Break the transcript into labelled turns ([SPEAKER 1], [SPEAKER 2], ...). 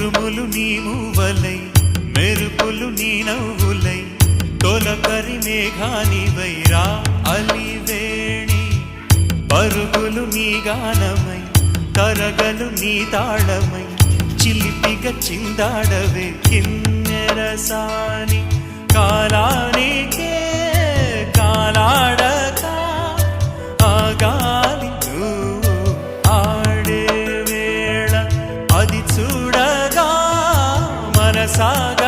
[SPEAKER 1] ఉరుములు నీ మూవలై మెరుపులు నీ నవ్వులై తొలకరి మేఘానివై రా అలివేణి పరుగులు నీ గానమై తరగలు నీ తాళమై చిలిపిగా చిందాడవే కిన్నెరసాని కాలానికే కాలాడక ఆగాలి నువ్వు ఆడే వేళ అది చూడగా మనసాగ